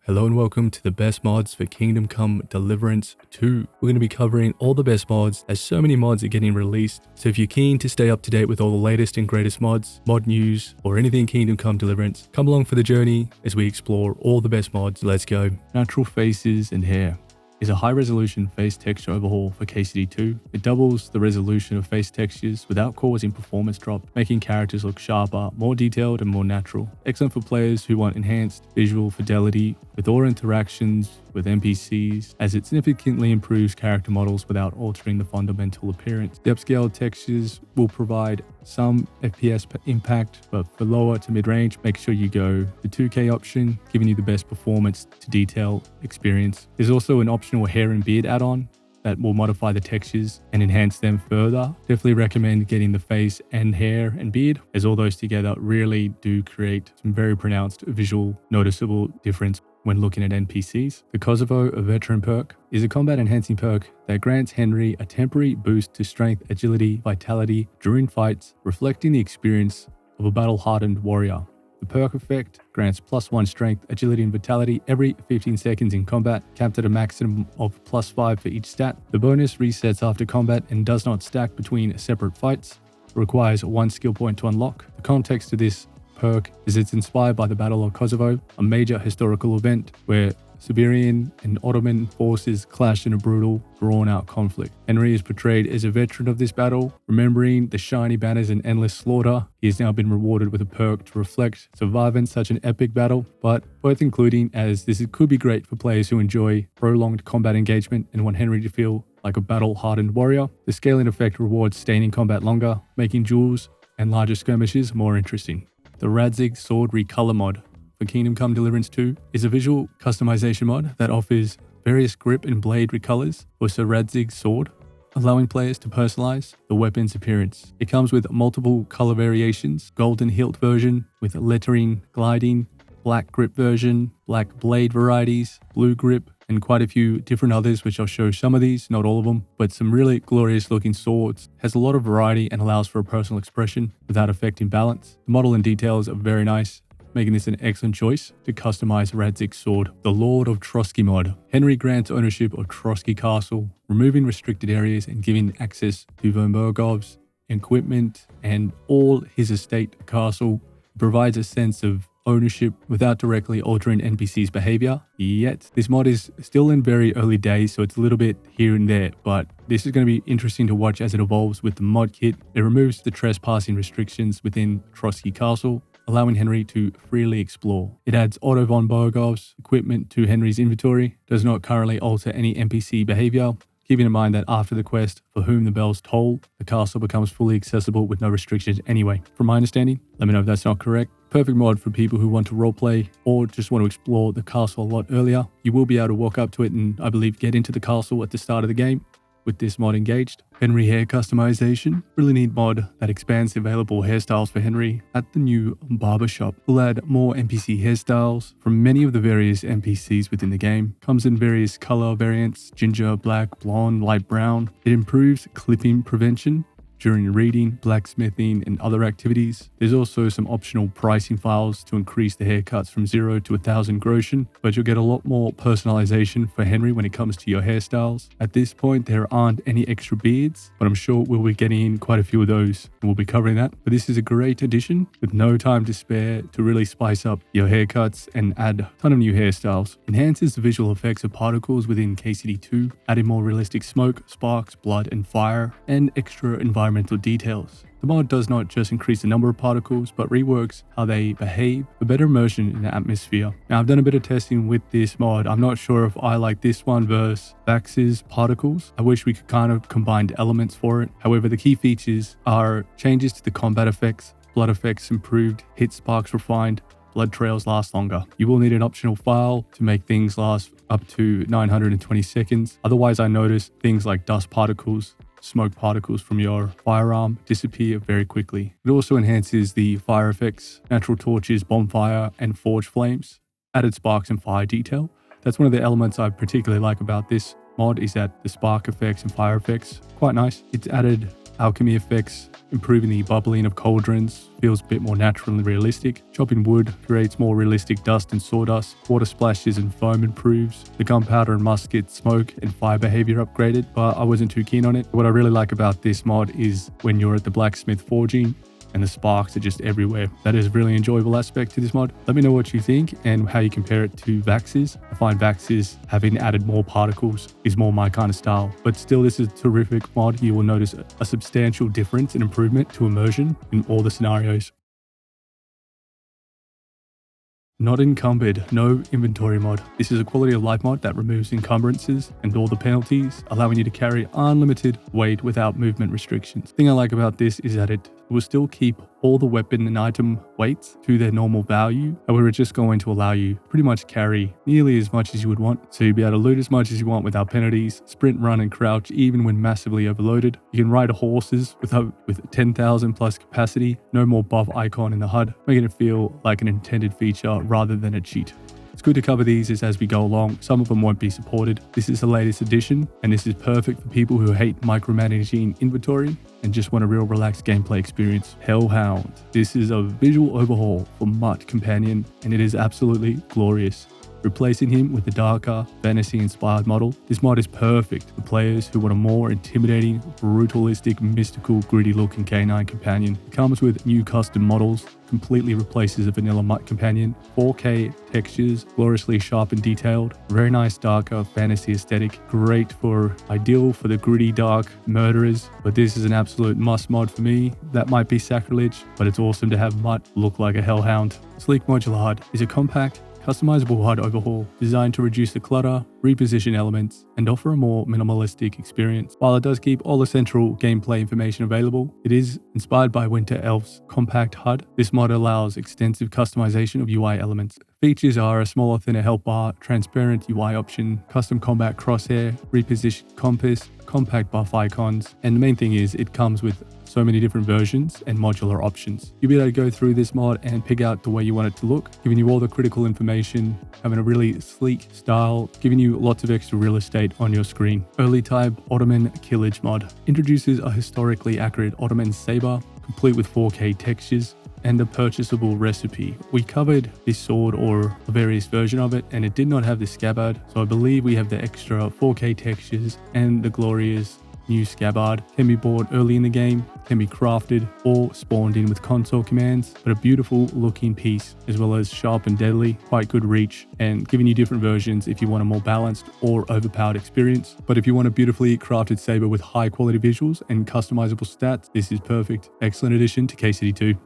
Hello and welcome to the best mods for Kingdom Come Deliverance 2. We're going to be covering all the best mods as so many mods are getting released. So if you're keen to stay up to date with all the latest and greatest mods, mod news, or anything Kingdom Come Deliverance, come along for the journey as we explore all the best mods. Let's go. Natural faces and hair is a high-resolution face texture overhaul for KCD2. It doubles the resolution of face textures without causing performance drop, making characters look sharper, more detailed, and more natural. Excellent for players who want enhanced visual fidelity with all interactions with NPCs, as it significantly improves character models without altering the fundamental appearance. The upscaled textures will provide some FPS impact, but for lower to mid-range, make sure you go the 2K option, giving you the best performance to detail experience. There's also an optional hair and beard add-on that will modify the textures and enhance them further. Definitely recommend getting the face and hair and beard, as all those together really do create some very pronounced visual noticeable difference when looking at NPCs. The Kosovo, a veteran perk, is a combat enhancing perk that grants Henry a temporary boost to strength, agility, vitality during fights, reflecting the experience of a battle-hardened warrior. The perk effect grants +1 strength, agility, and vitality every 15 seconds in combat, capped at a maximum of +5 for each stat. The bonus resets after combat and does not stack between separate fights. It requires 1 skill point to unlock. The context to this perk is it's inspired by the Battle of Kosovo, a major historical event where Serbian and Ottoman forces clashed in a brutal, drawn-out conflict. Henry is portrayed as a veteran of this battle, remembering the shiny banners and endless slaughter. He has now been rewarded with a perk to reflect surviving such an epic battle, but worth including as this could be great for players who enjoy prolonged combat engagement and want Henry to feel like a battle-hardened warrior. The scaling effect rewards staying in combat longer, making duels and larger skirmishes more interesting. The Radzig Sword Recolor mod for Kingdom Come Deliverance 2 is a visual customization mod that offers various grip and blade recolors for Sir Radzig's sword, allowing players to personalize the weapon's appearance. It comes with multiple color variations: golden hilt version with lettering gliding, black grip version, black blade varieties, blue grip, and quite a few different others, which I'll show some of these, not all of them, but some really glorious looking swords. Has a lot of variety and allows for a personal expression without affecting balance. The model and details are very nice, making this an excellent choice to customize Radzig's sword. The Lord of Trosky mod. Henry grants ownership of Trosky Castle, removing restricted areas and giving access to Vermergov's equipment and all his estate castle. It provides a sense of ownership without directly altering NPC's behavior. Yet this mod is still in very early days, so it's a little bit here and there, but this is going to be interesting to watch as it evolves with the mod kit. It removes the trespassing restrictions within Trosky Castle, allowing Henry to freely explore. It adds Otto von Bergov's equipment to Henry's inventory, does not currently alter any NPC behavior, keeping in mind that after the quest For Whom the Bells Toll, the castle becomes fully accessible with no restrictions anyway. From my understanding, let me know if that's not correct. Perfect mod for people who want to roleplay or just want to explore the castle a lot earlier. You will be able to walk up to it and, I believe, get into the castle at the start of the game with this mod engaged. Henry hair customization. Really neat mod that expands the available hairstyles for Henry at the new barbershop. We'll add more NPC hairstyles from many of the various NPCs within the game. Comes in various color variants: ginger, black, blonde, light brown. It improves clipping prevention during reading, blacksmithing, and other activities. There's also some optional pricing files to increase the haircuts from 0 to 1,000 groschen, but you'll get a lot more personalization for Henry when it comes to your hairstyles. At this point, there aren't any extra beards, but I'm sure we'll be getting in quite a few of those, and we'll be covering that. But this is a great addition with no time to spare to really spice up your haircuts and add a ton of new hairstyles. Enhances the visual effects of particles within KCD2, adding more realistic smoke, sparks, blood, and fire, and extra environmental details. The mod does not just increase the number of particles, but reworks how they behave for better immersion in the atmosphere. Now, I've done a bit of testing with this mod. I'm not sure if I like this one versus Vax's particles. I wish we could kind of combine elements for it. However, the key features are changes to the combat effects, blood effects improved, hit sparks refined, blood trails last longer. You will need an optional file to make things last up to 920 seconds. Otherwise, I noticed things like dust particles, smoke particles from your firearm disappear very quickly. It also enhances the fire effects, natural torches, bonfire, and forge flames, added sparks and fire detail. That's one of the elements I particularly like about this mod, is that the spark effects and fire effects, quite nice. It's added alchemy effects, improving the bubbling of cauldrons, feels a bit more natural and realistic. Chopping wood creates more realistic dust and sawdust. Water splashes and foam improves. The gunpowder and musket smoke and fire behavior upgraded, but I wasn't too keen on it. What I really like about this mod is when you're at the blacksmith forging and the sparks are just everywhere. That is a really enjoyable aspect to this mod. Let me know what you think and how you compare it to Vax's. I find Vax's having added more particles is more my kind of style, but still this is a terrific mod. You will notice a substantial difference and improvement to immersion in all the scenarios. Not encumbered, no inventory mod. This is a quality of life mod that removes encumbrances and all the penalties, allowing you to carry unlimited weight without movement restrictions. The thing I like about this is that it will still keep all the weapon and item weights to their normal value. However, it's just going to allow you pretty much carry nearly as much as you would want. So you'll be able to loot as much as you want without penalties, sprint, run, and crouch even when massively overloaded. You can ride horses with 10,000 plus capacity, no more buff icon in the HUD, making it feel like an intended feature rather than a cheat. It's good to cover these as we go along. Some of them won't be supported. This is the latest edition, and this is perfect for people who hate micromanaging inventory and just want a real relaxed gameplay experience. Hellhound. This is a visual overhaul for Mutt Companion, and it is absolutely glorious. Replacing him with the darker, fantasy-inspired model, this mod is perfect for players who want a more intimidating, brutalistic, mystical, gritty-looking canine companion. It comes with new custom models, completely replaces a vanilla Mutt Companion, 4K textures, gloriously sharp and detailed, very nice darker fantasy aesthetic, ideal for the gritty, dark murderers, but this is an absolute must mod for me. That might be sacrilege, but it's awesome to have Mutt look like a Hellhound. Sleek Modular HUD is a compact, customizable HUD overhaul designed to reduce the clutter, reposition elements, and offer a more minimalistic experience. While it does keep all the central gameplay information available, it is inspired by Winter Elf's compact HUD. This mod allows extensive customization of UI elements. Features are a smaller, thinner health bar, transparent UI option, custom combat crosshair, repositioned compass, compact buff icons, and the main thing is it comes with so many different versions and modular options. You'll be able to go through this mod and pick out the way you want it to look, giving you all the critical information, having a really sleek style, giving you lots of extra real estate on your screen. Early type Ottoman Kilij mod introduces a historically accurate Ottoman saber, complete with 4K textures and a purchasable recipe. We covered this sword or a various version of it, and it did not have the scabbard, so I believe we have the extra 4K textures and the glorious new scabbard. Can be bought early in the game, can be crafted or spawned in with console commands, but a beautiful looking piece as well as sharp and deadly, quite good reach, and giving you different versions if you want a more balanced or overpowered experience. But if you want a beautifully crafted saber with high quality visuals and customizable stats, this is perfect. Excellent addition to KCD2.